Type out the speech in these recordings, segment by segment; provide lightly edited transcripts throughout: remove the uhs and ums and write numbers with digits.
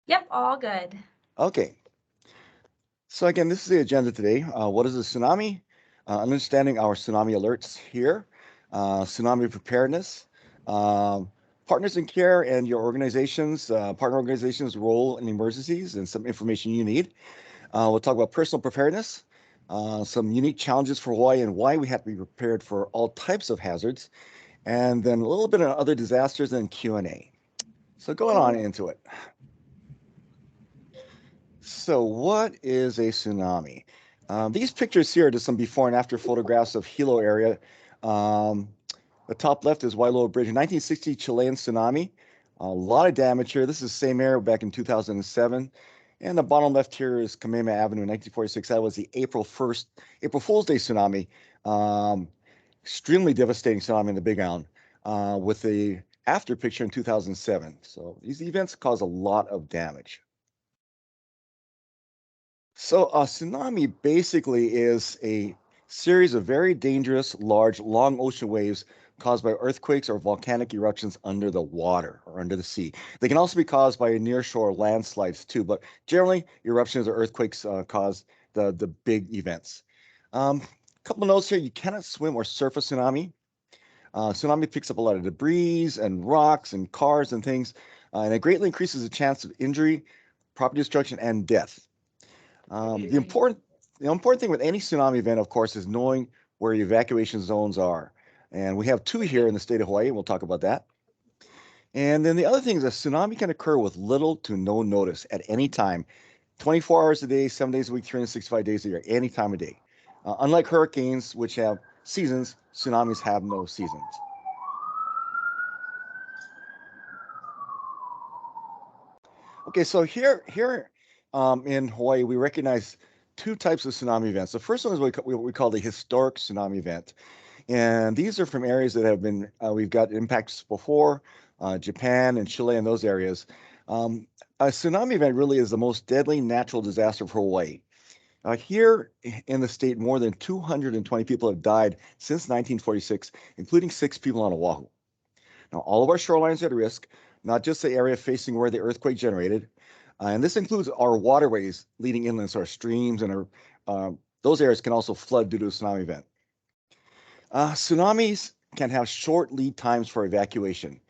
Yep, all good. Okay, so again, this is the agenda today. What is a tsunami? Understanding our tsunami alerts here, tsunami preparedness, um, partners in care, and your organizations, partner organizations' role in emergencies, and some information you need. We'll talk about personal preparedness, some unique challenges for Hawaii and why we have to be prepared for all types of hazards, and then a little bit of other disasters and Q&A. So going on into it. So, what is a tsunami? These pictures here are just some before and after photographs of Hilo area. Um, the top left is Wailoa Bridge, 1960 Chilean tsunami. A lot of damage here. This is the same area back in 2007. And the bottom left here is Kamehameha Avenue, 1946. That was the April Fool's Day tsunami. Um, Extremely devastating tsunami in the Big Island, with the after picture in 2007. So these events cause a lot of damage. So a tsunami basically is a series of very dangerous, large, long ocean waves caused by earthquakes or volcanic eruptions under the water or under the sea. They can also be caused by nearshore landslides too, but generally eruptions or earthquakes cause the big events. Couple notes here: you cannot swim or surf a tsunami. Tsunami picks up a lot of debris and rocks and cars and things, and it greatly increases the chance of injury, property destruction, and death. Um, the important the important thing with any tsunami event, of course, is knowing where your evacuation zones are. And we have two here in the state of Hawaii. We'll talk about that. And then the other thing is a tsunami can occur with little to no notice at any time, 24 hours a day, 7 days a week, 365 days a year, any time of day. Unlike hurricanes, which have seasons, tsunamis have no seasons. Okay, so here in Hawaii, we recognize two types of tsunami events. The first one is what we call the historic tsunami event. And these are from areas that have been, we've got impacts before, Japan and Chile and those areas. Um, a tsunami event really is the most deadly natural disaster for Hawaii. Here in the state, more than 220 people have died since 1946, including 6 people on Oahu. Now, all of our shorelines are at risk, not just the area facing where the earthquake generated. And this includes our waterways leading inland, so our streams and those areas can also flood due to a tsunami event. Tsunamis can have short lead times for evacuation.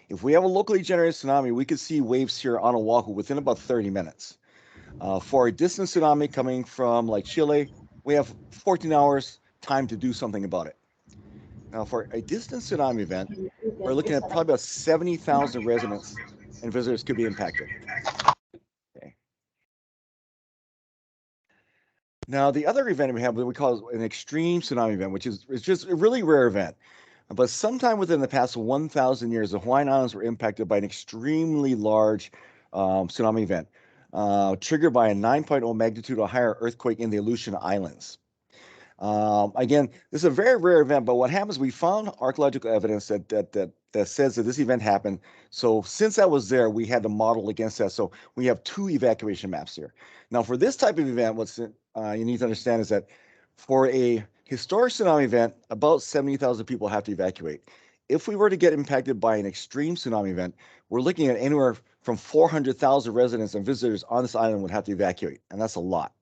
If we have a locally generated tsunami, we could see waves here on Oahu within about 30 minutes. For a distant tsunami coming from like Chile, we have 14 hours time to do something about it. Now, for a distant tsunami event, we're looking at probably about 70,000 residents and visitors could be impacted. Okay. Now, the other event we have, what we call an extreme tsunami event, which is just a really rare event. But sometime within the past 1,000 years, the Hawaiian Islands were impacted by an extremely large tsunami event, triggered by a 9.0 magnitude or higher earthquake in the Aleutian Islands. Again, this is a very rare event, but what happens, we found archaeological evidence that says that this event happened. So since that was there, we had to model against that. So we have two evacuation maps here. Now, for this type of event, what's you need to understand is that for a historic tsunami event, about 70,000 people have to evacuate. If we were to get impacted by an extreme tsunami event, we're looking at anywhere from 400,000 residents and visitors on this island would have to evacuate, and that's a lot.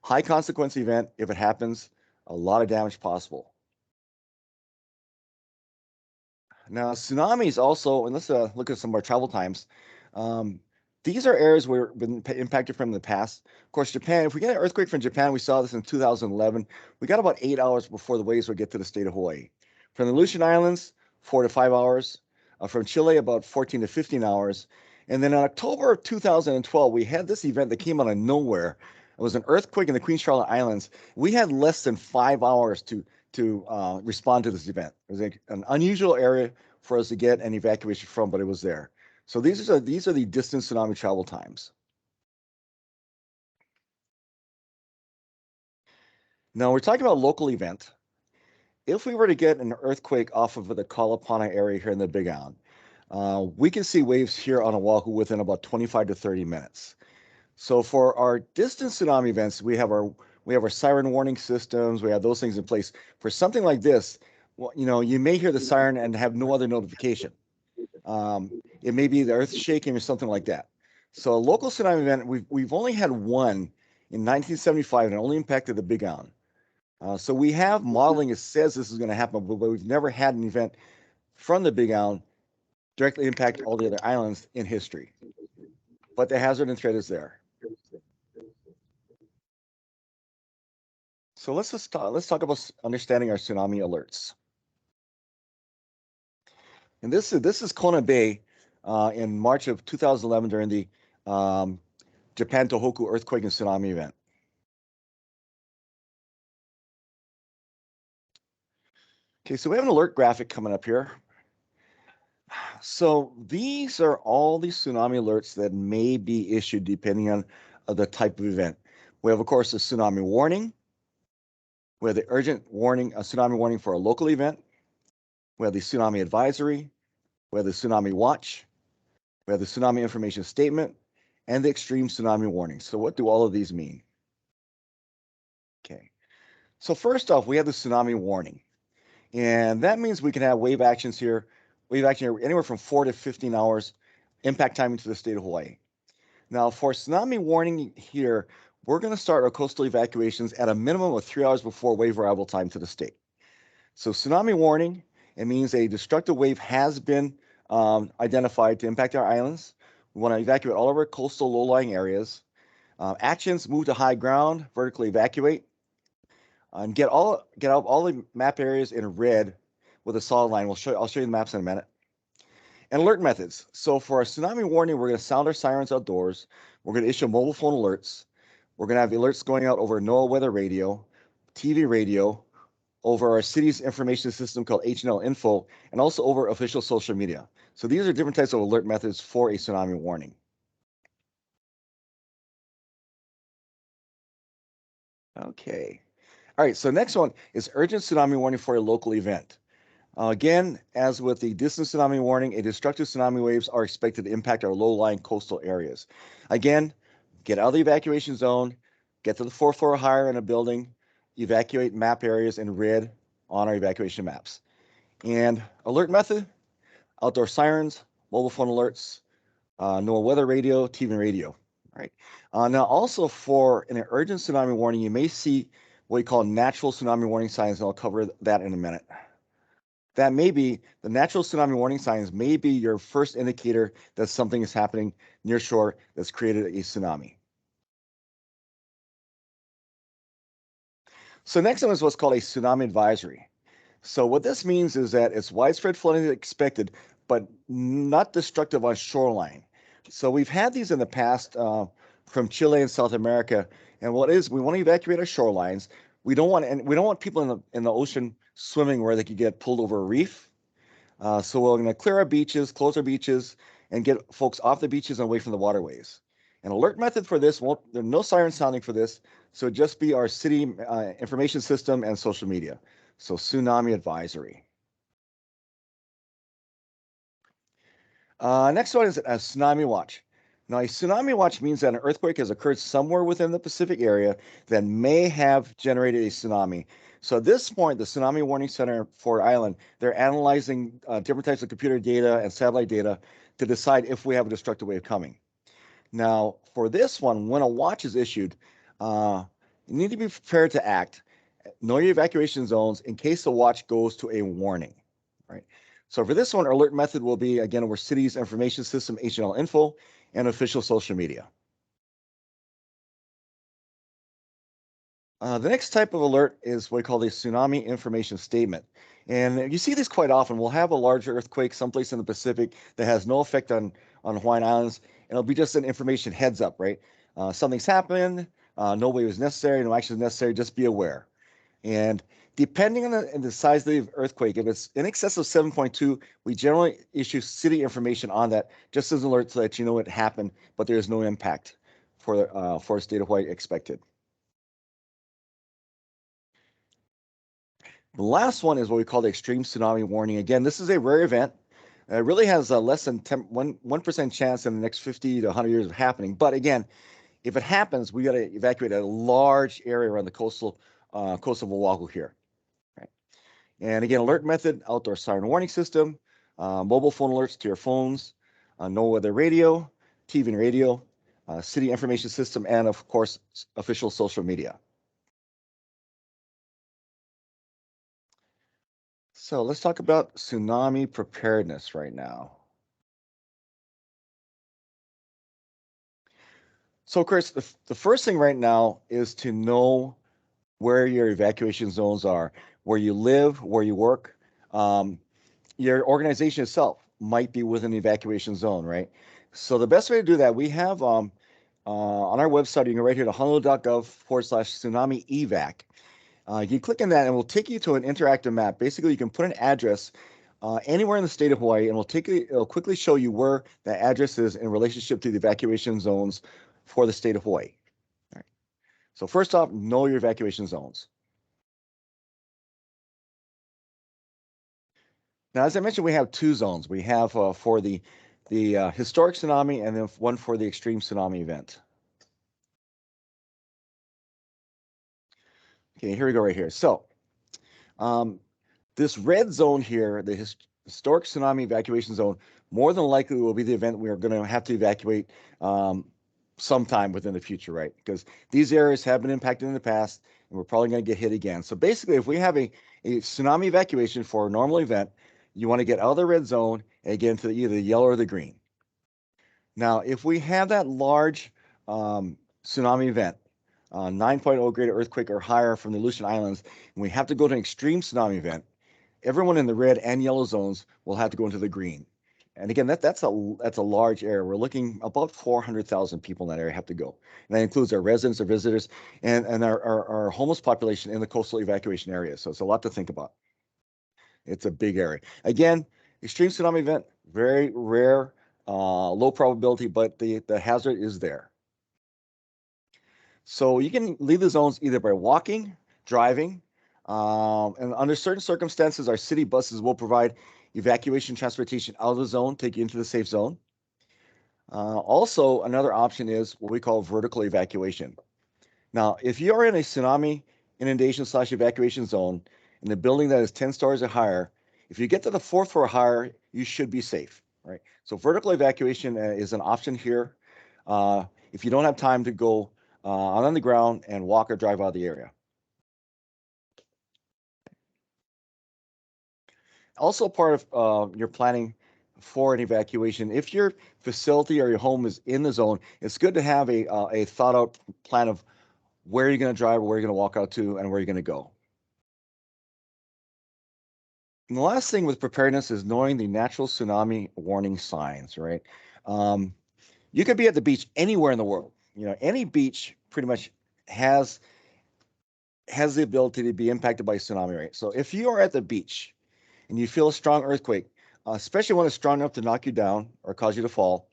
High consequence event, if it happens, a lot of damage possible. Now, tsunamis also, and let's look at some of our travel times. Um, these are areas where we've been impacted from in the past. Of course, Japan, if we get an earthquake from Japan, we saw this in 2011. We got about 8 hours before the waves would get to the state of Hawaii. From the Aleutian Islands, 4 to 5 hours. From Chile, about 14 to 15 hours. And then in October of 2012, we had this event that came out of nowhere. It was an earthquake in the Queen Charlotte Islands. We had less than 5 hours to respond to this event. It was an unusual area for us to get an evacuation from, but it was there. So these are the distance tsunami travel times. Now we're talking about local event. If we were to get an earthquake off of the Kalapana area here in the Big Island, we can see waves here on Oahu within about 25 to 30 minutes. So for our distance tsunami events, we have our siren warning systems. We have those things in place. For something like this, well, you may hear the siren and have no other notification. It may be the earth shaking or something like that. So a local tsunami event, we've only had one in 1975, and it only impacted the Big Island. So we have modeling that says this is going to happen, but we've never had an event from the Big Island directly impact all the other islands in history. But the hazard and threat is there. So let's talk about understanding our tsunami alerts. And this is Kona Bay in March of 2011 during the um, Japan Tohoku earthquake and tsunami event. Okay, so we have an alert graphic coming up here. So these are all the tsunami alerts that may be issued depending on the type of event. We have, of course, a tsunami warning. We have the urgent warning, a tsunami warning for a local event. We have the tsunami advisory. We have the tsunami watch. We have the tsunami information statement and the extreme tsunami warning. So what do all of these mean? Okay. So first off, we have the tsunami warning. And that means we can have wave actions here, wave action here anywhere from 4 to 15 hours impact timing to the state of Hawaii. Now, for tsunami warning here, we're going to start our coastal evacuations at a minimum of 3 hours before wave arrival time to the state. So tsunami warning, it means a destructive wave has been identified to impact our islands. We want to evacuate all of our coastal low-lying areas. Actions: move to high ground, vertically evacuate, and get out all the map areas in red with a solid line. I'll show you the maps in a minute. And alert methods. So for our tsunami warning, we're going to sound our sirens outdoors. We're going to issue mobile phone alerts. We're going to have alerts going out over NOAA weather radio, TV radio, over our city's information system called HNL Info, and also over official social media. So these are different types of alert methods for a tsunami warning. Okay. All right, so next one is urgent tsunami warning for a local event. Again, as with the distant tsunami warning, a destructive tsunami waves are expected to impact our low-lying coastal areas. Again, get out of the evacuation zone, get to the fourth floor or higher in a building, evacuate map areas in red on our evacuation maps. And alert method: outdoor sirens, mobile phone alerts, NOAA weather radio, TV radio. All right. Now, also for an urgent tsunami warning, you may see what we call natural tsunami warning signs, and I'll cover that in a minute. That may be the natural tsunami warning signs may be your first indicator that something is happening near shore that's created a tsunami. So next one is what's called a tsunami advisory. So what this means is that it's widespread flooding expected, but not destructive on shoreline. So we've had these in the past from Chile and South America, and what is we want to evacuate our shorelines. We don't want people in the ocean swimming where they could get pulled over a reef. So we're going to clear our beaches, close our beaches, and get folks off the beaches and away from the waterways. An alert method for this there's no siren sounding for this, so it'd just be our city information system and social media. So tsunami advisory. Next one is a tsunami watch. Now, a tsunami watch means that an earthquake has occurred somewhere within the Pacific area that may have generated a tsunami. So at this point, the Tsunami Warning Center for Island, they're analyzing different types of computer data and satellite data to decide if we have a destructive wave coming. Now, for this one, when a watch is issued, you need to be prepared to act. Know your evacuation zones in case the watch goes to a warning, right? So for this one, our alert method will be, again, our city's information system, HNL Info, and official social media. The next type of alert is what we call the tsunami information statement. And you see this quite often. We'll have a large earthquake someplace in the Pacific that has no effect on Hawaiian Islands, and it'll be just an information heads up, right? Something's happened, no wave is necessary, no action is necessary, just be aware. And depending on the size of the earthquake, if it's in excess of 7.2, we generally issue city information on that just as an alert so that you know it happened, but there is no impact for the state of Hawaii expected. The last one is what we call the extreme tsunami warning. Again, this is a rare event. It really has a less than 1% chance in the next 50 to 100 years of happening. But again, if it happens, we got to evacuate a large area around the coast of Oahu here. Right? And again, alert method: outdoor siren warning system, mobile phone alerts to your phones, NOAA weather radio, TV and radio, city information system, and of course, official social media. So let's talk about tsunami preparedness right now. So, Chris, the first thing right now is to know where your evacuation zones are, where you live, where you work. Um, your organization itself might be within the evacuation zone, right? So the best way to do that, we have on our website, you can go right here to honolulu.gov/tsunami evac. You can click on that and it will take you to an interactive map. Basically, you can put an address anywhere in the state of Hawaii, and it'll quickly show you where that address is in relationship to the evacuation zones for the state of Hawaii. All right. So first off, know your evacuation zones. Now, as I mentioned, we have two zones. We have for the historic tsunami and then one for the extreme tsunami event. Okay, here we go right here. So um, this red zone here, the historic tsunami evacuation zone, more than likely will be the event we are going to have to evacuate sometime within the future, right? Because these areas have been impacted in the past and we're probably going to get hit again. So basically, if we have a tsunami evacuation for a normal event, you want to get out of the red zone and get into either the yellow or the green. Now, if we have that large tsunami event, 9.0 greater earthquake or higher from the Aleutian Islands, and we have to go to an extreme tsunami event, everyone in the red and yellow zones will have to go into the green. And again, that's a large area. We're looking about 400,000 people in that area have to go. And that includes our residents, our visitors, and our homeless population in the coastal evacuation area. So it's a lot to think about. It's a big area. Again, extreme tsunami event, very rare, low probability, but the hazard is there. So you can leave the zones either by walking, driving, and under certain circumstances, our city buses will provide evacuation transportation out of the zone, take you into the safe zone. Also, another option is what we call vertical evacuation. Now, if you are in a tsunami inundation/evacuation zone in a building that is 10 stories or higher, if you get to the fourth floor or higher, you should be safe, right? So vertical evacuation is an option here. If you don't have time to go on the ground and walk or drive out of the area. Also part of your planning for an evacuation, if your facility or your home is in the zone, it's good to have a thought out plan of where you're going to drive, where you're going to walk out to, and where you're going to go. And the last thing with preparedness is knowing the natural tsunami warning signs, right? You could be at the beach anywhere in the world. You know, any beach pretty much has the ability to be impacted by tsunami, right? So if you are at the beach and you feel a strong earthquake, especially when it's strong enough to knock you down or cause you to fall,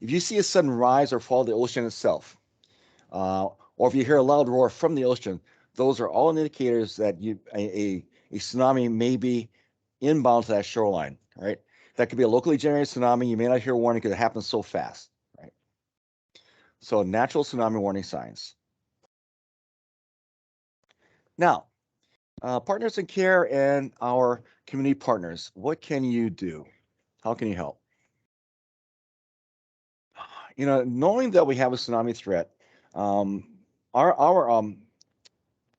if you see a sudden rise or fall of the ocean itself, or if you hear a loud roar from the ocean, those are all indicators that a tsunami may be inbound to that shoreline, right? That could be a locally generated tsunami. You may not hear a warning because it happens so fast, right? So natural tsunami warning signs. Now, partners in care and our community partners, what can you do? How can you help? You know, knowing that we have a tsunami threat, um, our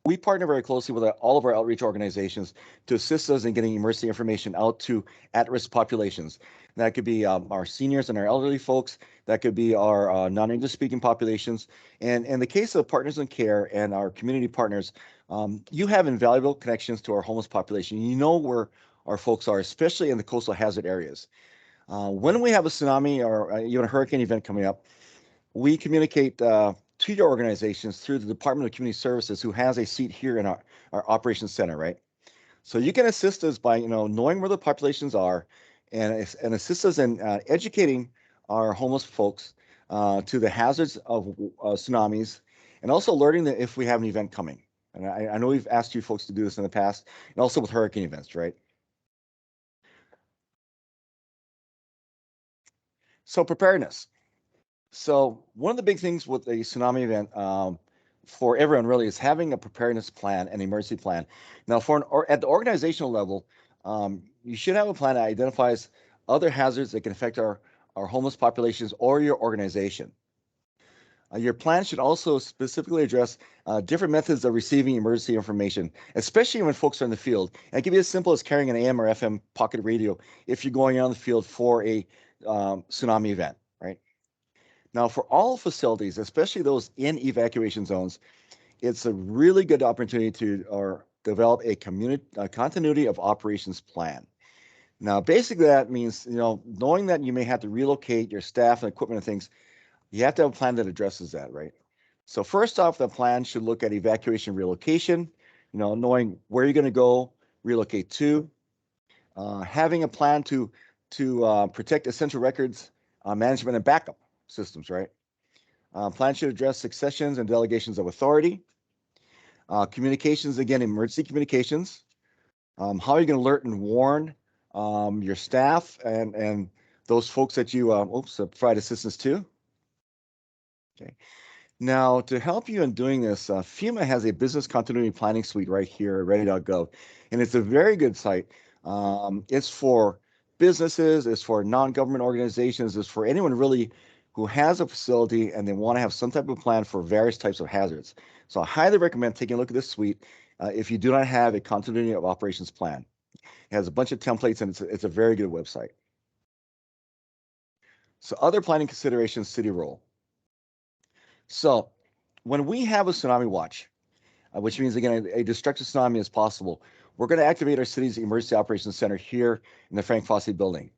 we partner very closely with all of our outreach organizations to assist us in getting emergency information out to at-risk populations. That could be our seniors and our elderly folks. That could be our non-English speaking populations. And in the case of Partners in Care and our community partners, you have invaluable connections to our homeless population. You know where our folks are, especially in the coastal hazard areas. When we have a tsunami or even a hurricane event coming up, we communicate to your organizations through the Department of Community Services, who has a seat here in our operations center, right? So you can assist us by knowing where the populations are and assist us in educating our homeless folks to the hazards of tsunamis and also alerting them if we have an event coming. And I know we've asked you folks to do this in the past and also with hurricane events, right? So preparedness. So one of the big things with a tsunami event for everyone really is having a preparedness plan, an emergency plan. Now, at the organizational level, you should have a plan that identifies other hazards that can affect our homeless populations or your organization. Your plan should also specifically address different methods of receiving emergency information, especially when folks are in the field. And it can be as simple as carrying an AM or FM pocket radio if you're going out in the field for a tsunami event, right? Now, for all facilities, especially those in evacuation zones, it's a really good opportunity to develop a continuity of operations plan. Now, basically, that means knowing that you may have to relocate your staff and equipment and things. You have to have a plan that addresses that, right? So first off, the plan should look at evacuation relocation, knowing where you're going to go, relocate to, having a plan to protect essential records, management and backup systems, right? Plan should address successions and delegations of authority, communications, again, emergency communications, how are you going to alert and warn your staff and those folks that you provide assistance to. Okay. Now, to help you in doing this, FEMA has a business continuity planning suite right here at ready.gov, and it's a very good site. It's for businesses, it's for non-government organizations, it's for anyone really who has a facility and they want to have some type of plan for various types of hazards. So I highly recommend taking a look at this suite if you do not have a continuity of operations plan. It has a bunch of templates and it's a very good website. So other planning considerations, city role. So when we have a tsunami watch, which means, again, a destructive tsunami is possible, we're going to activate our city's Emergency Operations Center here in the Frank Fossey building.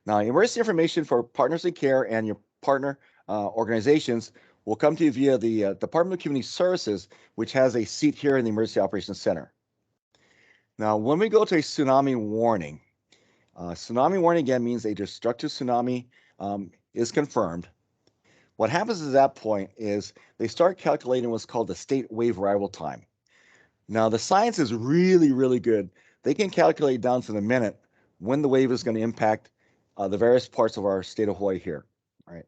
Now, emergency information for partners in care and your partner organizations will come to you via the Department of Community Services, which has a seat here in the Emergency Operations Center. Now, when we go to a tsunami warning again means a destructive tsunami is confirmed. What happens at that point is they start calculating what's called the state wave arrival time. Now, the science is really, really good. They can calculate down to the minute when the wave is going to impact the various parts of our state of Hawaii here. Right?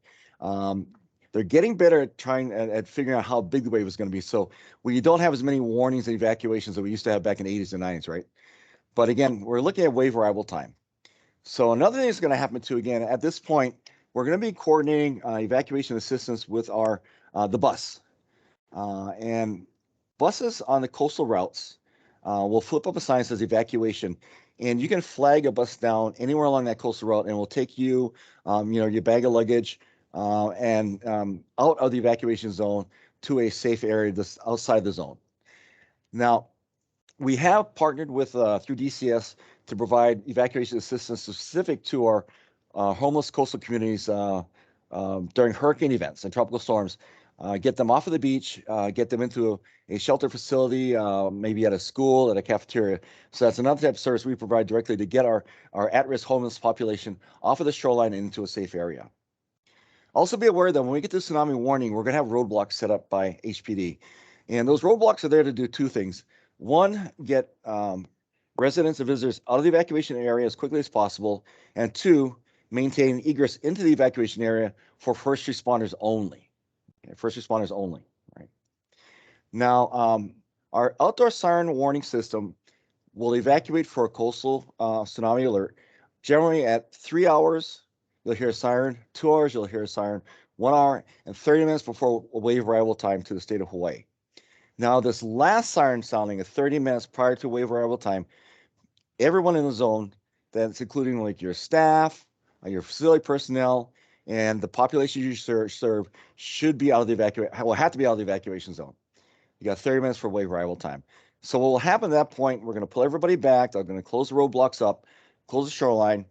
They're getting better at trying at figuring out how big the wave is going to be. So we don't have as many warnings and evacuations that we used to have back in the 80s and 90s, right? But again, we're looking at wave arrival time. So another thing that's going to happen too, again, at this point, we're going to be coordinating evacuation assistance with the bus. And buses on the coastal routes will flip up a sign that says evacuation, and you can flag a bus down anywhere along that coastal route, and it will take you, your bag of luggage, and out of the evacuation zone to a safe area just outside the zone. Now, we have partnered with through DCS to provide evacuation assistance specific to our homeless coastal communities during hurricane events and tropical storms. Get them off of the beach, get them into a shelter facility, maybe at a school, at a cafeteria. So that's another type of service we provide directly to get our at-risk homeless population off of the shoreline and into a safe area. Also be aware that when we get the tsunami warning, we're going to have roadblocks set up by HPD. And those roadblocks are there to do two things. One, get residents and visitors out of the evacuation area as quickly as possible. And two, maintain egress into the evacuation area for first responders only. Okay, first responders only, right? Now, our outdoor siren warning system will evacuate for a coastal tsunami alert. Generally at 3 hours, you'll hear a siren. 2 hours, you'll hear a siren. 1 hour and 30 minutes before wave arrival time to the state of Hawaii. Now, this last siren sounding at 30 minutes prior to wave arrival time, everyone in the zone, that's including like your staff, your facility personnel, and the population you serve should be out of the have to be out of the evacuation zone. You got 30 minutes for wave arrival time. So what will happen at that point, we're going to pull everybody back. They're going to close the roadblocks up, close the shoreline.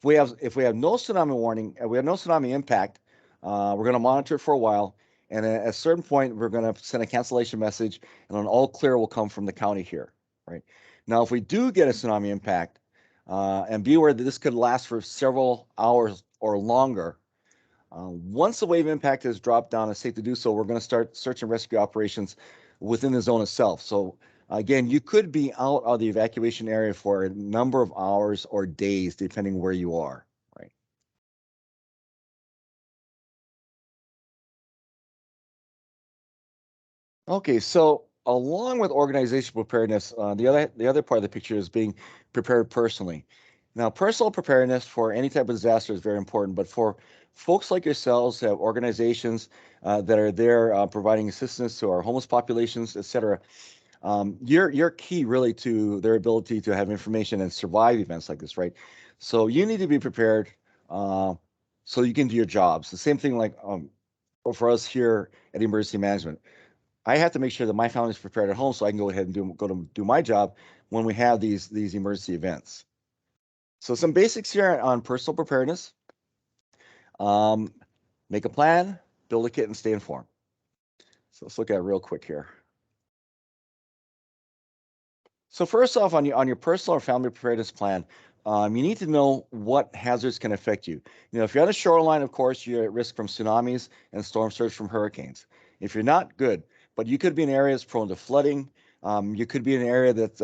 If we have no tsunami warning, we have no tsunami impact, we're going to monitor it for a while. And at a certain point, we're going to send a cancellation message, and an all clear will come from the county here, right? Now, if we do get a tsunami impact, and be aware that this could last for several hours or longer, once the wave impact has dropped down and safe to do so, we're going to start search and rescue operations within the zone itself. So again, you could be out of the evacuation area for a number of hours or days, depending where you are, right? Okay, so along with organizational preparedness, the other part of the picture is being prepared personally. Now, personal preparedness for any type of disaster is very important, but for folks like yourselves who have organizations that are there providing assistance to our homeless populations, et cetera, you're key really to their ability to have information and survive events like this, right? So you need to be prepared uh, so you can do your jobs. The same thing like for us here at Emergency Management. I have to make sure that my family is prepared at home so I can go ahead and do my job when we have these emergency events. So some basics here on personal preparedness. Um, Make a plan, build a kit, and stay informed. So let's look at it real quick here. So first off, on your personal or family preparedness plan, you need to know what hazards can affect you. You know, if you're on a shoreline, of course, you're at risk from tsunamis and storm surge from hurricanes. If you're not, good, but you could be in areas prone to flooding. You could be in an area that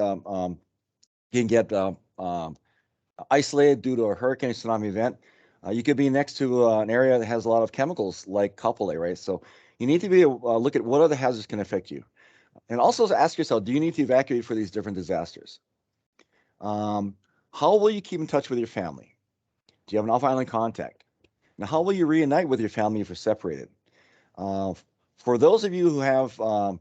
can get isolated due to a hurricane tsunami event. You could be next to an area that has a lot of chemicals like copper, right? So you need to be look at what other hazards can affect you, and also ask yourself, do you need to evacuate for these different disasters? Um, how will you keep in touch with your family? Do you have an off-island contact? Now, how will you reunite with your family if you're separated? Uh, for those of you who have um,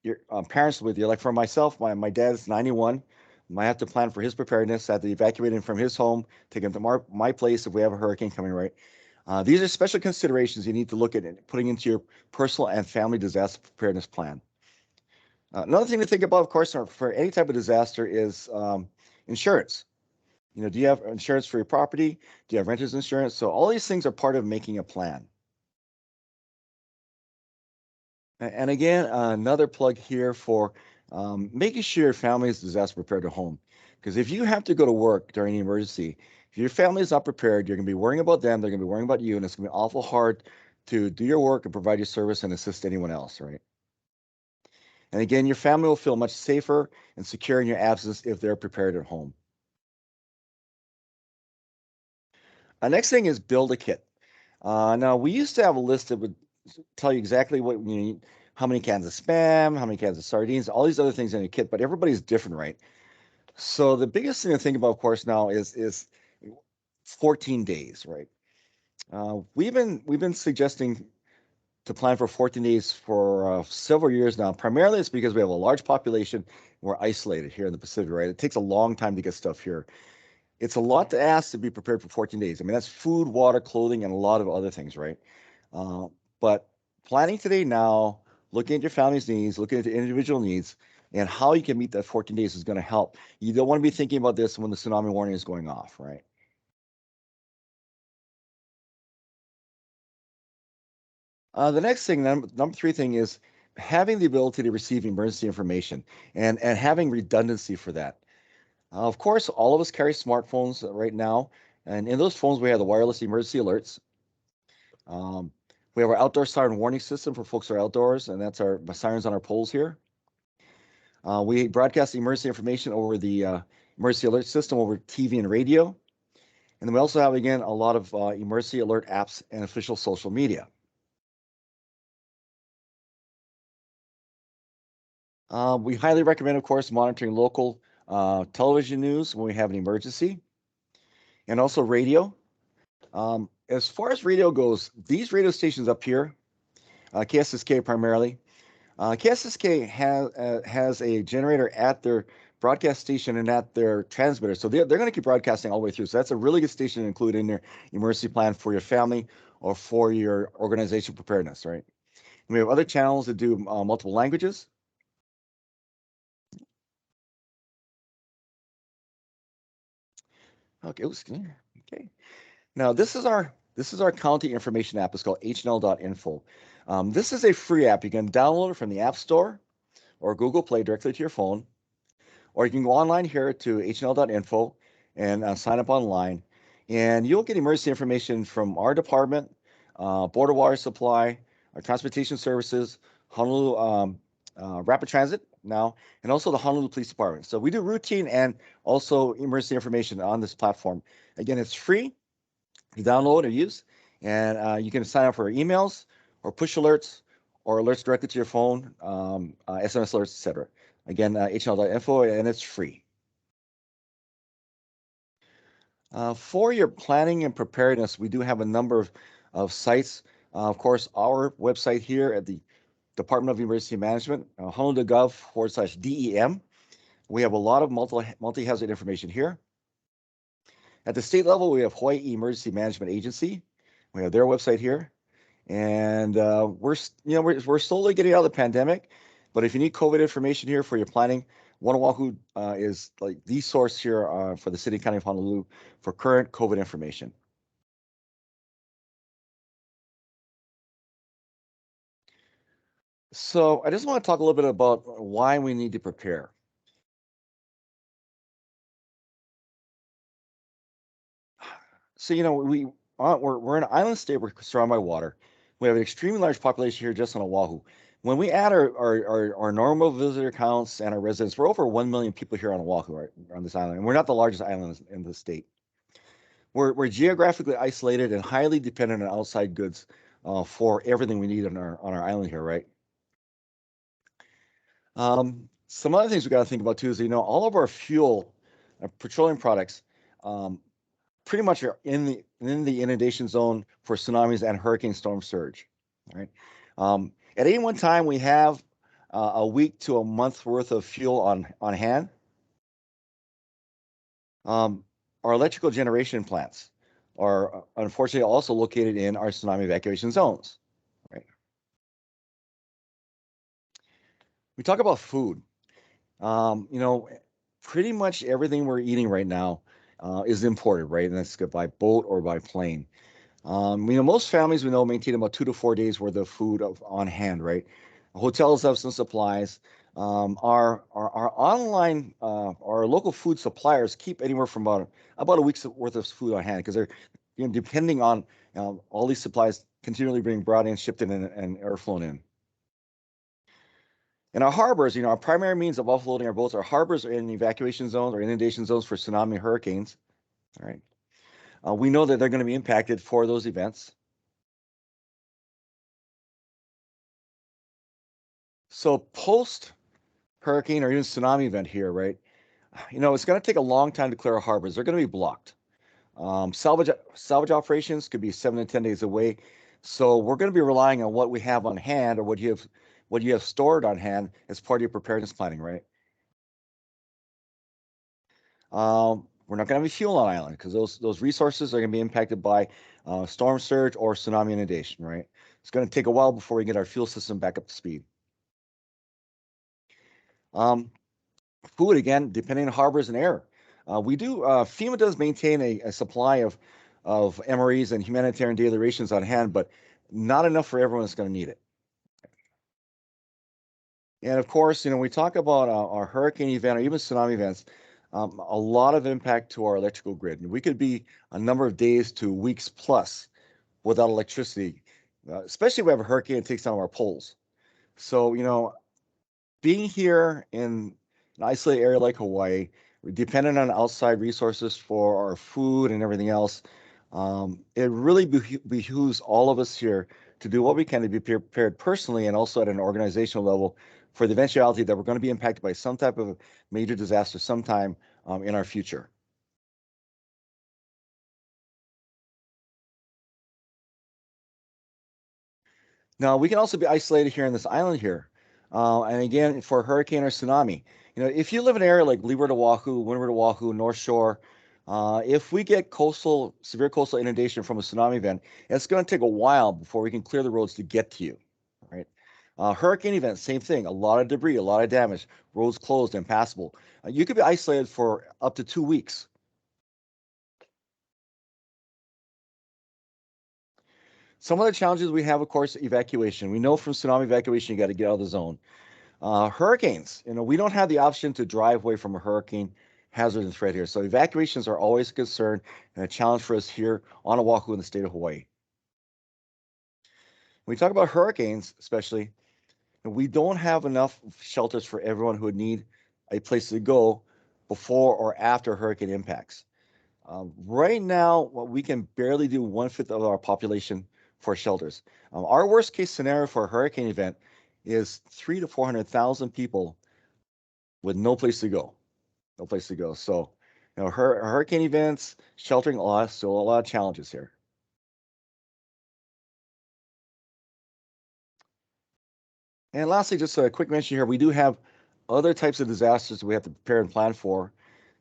your parents with you. Like for myself, my dad's 91. I have to plan for his preparedness. I have to evacuate him from his home, take him to my place if we have a hurricane coming, right? These are special considerations you need to look at putting into your personal and family disaster preparedness plan. Another thing to think about, of course, for any type of disaster is insurance. You know, do you have insurance for your property? Do you have renter's insurance? So all these things are part of making a plan. And again, another plug here for making sure your family is disaster prepared at home. Because if you have to go to work during an emergency, if your family is not prepared, you're going to be worrying about them, they're going to be worrying about you, and it's going to be awful hard to do your work and provide your service and assist anyone else, right? And again, your family will feel much safer and secure in your absence if they're prepared at home. Next thing is build a kit. Now, we used to have a list that would tell you exactly what you need, how many cans of Spam, how many cans of sardines, all these other things in your kit, but everybody's different, right? So the biggest thing to think about, of course, now is 14 days, right? We've been suggesting to plan for 14 days for several years now. Primarily, it's because we have a large population. We're isolated here in the Pacific, right? It takes a long time to get stuff here. It's a lot to ask to be prepared for 14 days. I mean, that's food, water, clothing, and a lot of other things, right? Uh, but planning today now, looking at your family's needs, looking at the individual needs, and how you can meet that 14 days is going to help. You don't want to be thinking about this when the tsunami warning is going off, right? The next thing, number three thing is having the ability to receive emergency information and having redundancy for that. Of course, all of us carry smartphones right now, and in those phones, we have the wireless emergency alerts. Um, we have our outdoor siren warning system for folks who are outdoors, and that's our sirens on our poles here. We broadcast emergency information over the emergency alert system over TV and radio. And then we also have, again, a lot of emergency alert apps and official social media. We highly recommend, of course, monitoring local television news when we have an emergency and also radio. As far as radio goes, these radio stations up here, KSSK primarily, KSSK has a generator at their broadcast station and at their transmitter. So they're going to keep broadcasting all the way through. So that's a really good station to include in your emergency plan for your family or for your organization preparedness, right? And we have other channels that do multiple languages. Okay, okay. Now this is our county information app. It's called hnl.info. This is a free app. You can download it from the App Store or Google Play directly to your phone. Or you can go online here to hnl.info and sign up online. And you'll get emergency information from our department, Border Water Supply, our transportation services, Honolulu Rapid Transit now, and also the Honolulu Police Department. So we do routine and also emergency information on this platform. Again, it's free. You download or use, and you can sign up for emails or push alerts or alerts directly to your phone, SMS alerts, etc. Again, hnl.info, and it's free. For your planning and preparedness, we do have a number of sites. Of course, our website here at the Department of Emergency Management, honolulu.gov/DEM. We have a lot of multi-hazard information here. At the state level, we have Hawaii Emergency Management Agency. We have their website here, and we're slowly getting out of the pandemic. But if you need COVID information here for your planning, One Oahu is like the source here for the City and County of Honolulu for current COVID information. So I just want to talk a little bit about why we need to prepare. So we're an island state. We're surrounded by water. We have an extremely large population here just on Oahu. When we add our normal visitor counts and our residents, we're over 1 million people here on Oahu, right, on this island, and we're not the largest island in the state. We're geographically isolated and highly dependent on outside goods for everything we need on our island here, right? Some other things we got to think about too is all of our fuel, petroleum products, um, pretty much are in the inundation zone for tsunamis and hurricane storm surge. All right. At any one time, we have a week to a month worth of fuel on hand. Our electrical generation plants are unfortunately also located in our tsunami evacuation zones. Right. We talk about food. Um, you know, Pretty much everything we're eating right now is imported, right? And that's by boat or by plane. Most families we know maintain about 2 to 4 days worth of food on hand, right? Hotels have some supplies. Our online, our local food suppliers keep anywhere from about a week's worth of food on hand because they're, depending on all these supplies continually being brought in, shipped in, and air flown in. And our harbors, our primary means of offloading our boats, our harbors are in evacuation zones or inundation zones for tsunami and hurricanes. All right. We know that they're going to be impacted for those events. So post hurricane or even tsunami event here, right? It's going to take a long time to clear our harbors. They're going to be blocked. Salvage operations could be 7 to 10 days away. So we're going to be relying on what we have on hand or what you have stored on hand as part of your preparedness planning, right? We're not going to have fuel on island because those resources are going to be impacted by storm surge or tsunami inundation, right? It's going to take a while before we get our fuel system back up to speed. Um, Food again, depending on harbors and air. FEMA does maintain a supply of MREs and humanitarian daily rations on hand, but not enough for everyone that's going to need it. And of course, we talk about our hurricane event or even tsunami events, a lot of impact to our electrical grid. We could be a number of days to weeks plus without electricity, especially if we have a hurricane that takes down our poles. So, being here in an isolated area like Hawaii, we're dependent on outside resources for our food and everything else. It really behooves all of us here to do what we can to be prepared personally and also at an organizational level for the eventuality that we're going to be impacted by some type of major disaster sometime in our future. Now, we can also be isolated here on this island here. And again, for hurricane or tsunami, if you live in an area like Leeward Oahu, Windward Oahu, North Shore, if we get severe coastal inundation from a tsunami event, it's going to take a while before we can clear the roads to get to you, right? Hurricane event, same thing. A lot of debris, a lot of damage, roads closed, impassable. You could be isolated for up to 2 weeks. Some of the challenges we have, of course, evacuation. We know from tsunami evacuation, you got to get out of the zone. Hurricanes, we don't have the option to drive away from a hurricane hazard and threat here. So evacuations are always a concern and a challenge for us here on Oahu in the state of Hawaii. When we talk about hurricanes, especially, we don't have enough shelters for everyone who would need a place to go before or after hurricane impacts. Right now, we can barely do 1/5 of our population for shelters. Our worst case scenario for a hurricane event is 300 to 400,000 people with no place to go, no place to go. So, Hurricane events, sheltering, still a lot of challenges here. And lastly, just a quick mention here, we do have other types of disasters we have to prepare and plan for.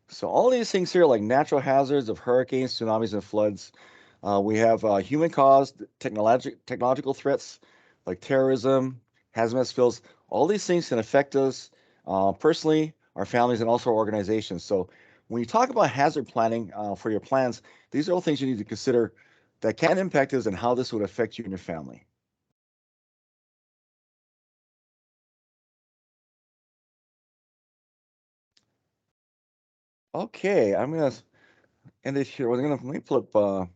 So all these things here, like natural hazards of hurricanes, tsunamis, and floods. We have human-caused technological threats like terrorism, hazmat spills. All these things can affect us personally, our families, and also our organizations. So when you talk about hazard planning for your plans, these are all things you need to consider that can impact us and how this would affect you and your family. Okay, I'm gonna end it here. Let me pull up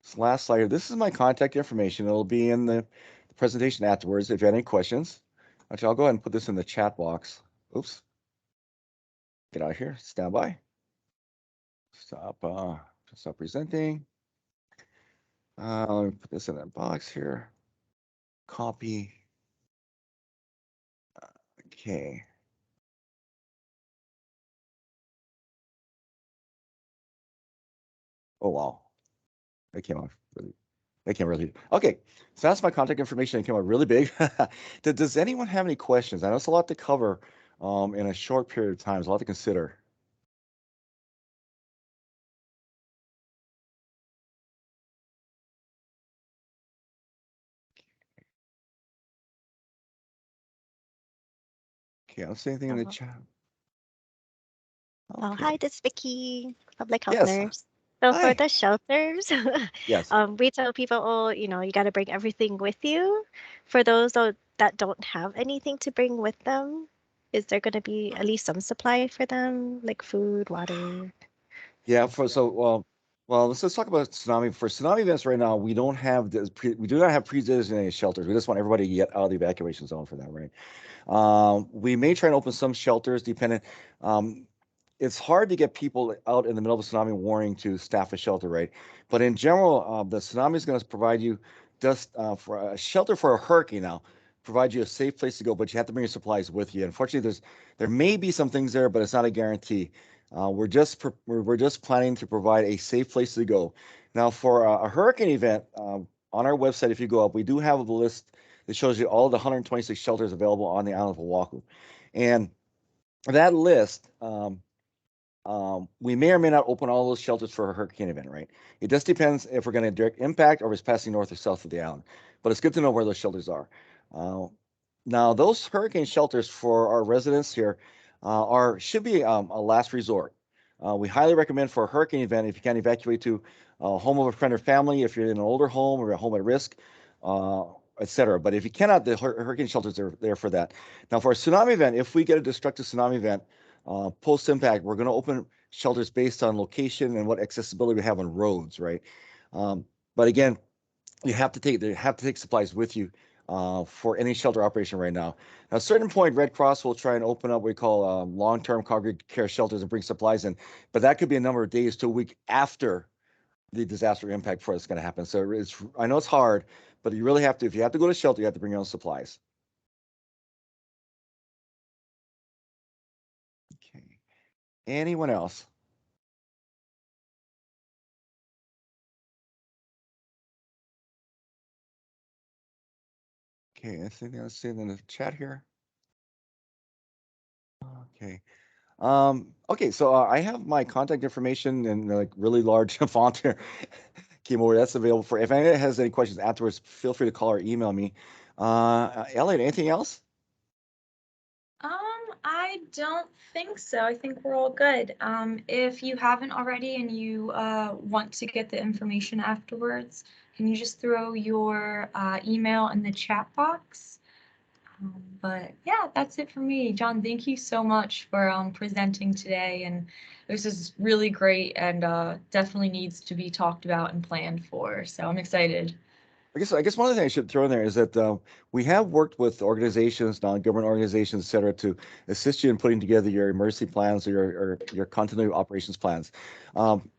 this last slide here. This is my contact information. It'll be in the presentation afterwards if you have any questions. Actually, I'll go ahead and put this in the chat box. Oops. Get out of here. Stand by. Stop presenting. Let me put this in that box here. Copy. Okay. Oh wow. That came out really. That came really. Okay. So that's my contact information. It came out really big. Does anyone have any questions? I know it's a lot to cover in a short period of time. There's a lot to consider. Okay, I don't see anything in the chat. Oh, Okay. hi, this is Vicky, public health Yes. nurse. So for Hi. the shelters, Yes. we tell people, oh, you got to bring everything with you. For those that don't have anything to bring with them, is there going to be at least some supply for them, like food, water? Yeah. Well, let's just talk about tsunami. For tsunami events right now, we do not have pre-designated shelters. We just want everybody to get out of the evacuation zone for that, right? We may try and open some shelters depending. Um, it's hard to get people out in the middle of a tsunami warning to staff a shelter, right? But in general, the tsunami is going to provide you just for a shelter for a hurricane now, provide you a safe place to go, but you have to bring your supplies with you. Unfortunately, there may be some things there, but it's not a guarantee. We're just planning to provide a safe place to go. Now, for a hurricane event, on our website, if you go up, we do have a list that shows you all the 126 shelters available on the island of Oahu, and that list. We may or may not open all those shelters for a hurricane event, right? It just depends if we're going to direct impact or if it's passing north or south of the island. But it's good to know where those shelters are. Uh, Now, those hurricane shelters for our residents here are should be a last resort. We highly recommend for a hurricane event if you can evacuate to a home of a friend or family, if you're in an older home or a home at risk, uh, etc. But if you cannot, the hurricane shelters are there for that. Now, for a tsunami event, if we get a destructive tsunami event, post impact, we're going to open shelters based on location and what accessibility we have on roads, right? Um, but again, they have to take supplies with you for any shelter operation right now. At a certain point, Red Cross will try and open up what we call long-term congregate care shelters and bring supplies in, but that could be a number of days to a week after the disaster impact before it's going to happen. So I know it's hard, but you really have to. If you have to go to shelter, you have to bring your own supplies. Okay. Anyone else? Okay, anything else in the chat here? Okay. Okay, so I have my contact information in like really large font here. Keyboard that's available for if anyone has any questions afterwards, feel free to call or email me. Elliot, anything else? I don't think so. I think we're all good. If you haven't already and you want to get the information afterwards, can you just throw your email in the chat box? But yeah, that's it for me. John, thank you so much for presenting today. And this is really great and definitely needs to be talked about and planned for. So I'm excited. I guess one of the things I should throw in there is that we have worked with organizations, non-government organizations, et cetera, to assist you in putting together your emergency plans or your continuity operations plans.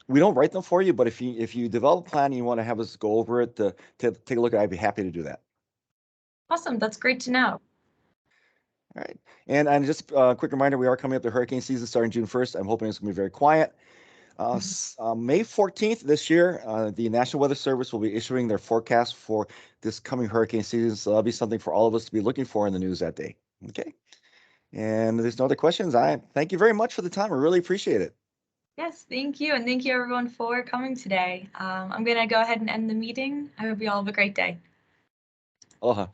We don't write them for you, but if you develop a plan and you want to have us go over it to take a look at it, I'd be happy to do that. Awesome. That's great to know. All right. And just a quick reminder, we are coming up to hurricane season starting June 1st. I'm hoping it's going to be very quiet. May 14th this year, the National Weather Service will be issuing their forecast for this coming hurricane season. So that'll be something for all of us to be looking for in the news that day. Okay. And there's no other questions. I thank you very much for the time. I really appreciate it. Yes, thank you. And thank you everyone for coming today. I'm going to go ahead and end the meeting. I hope you all have a great day. Aloha.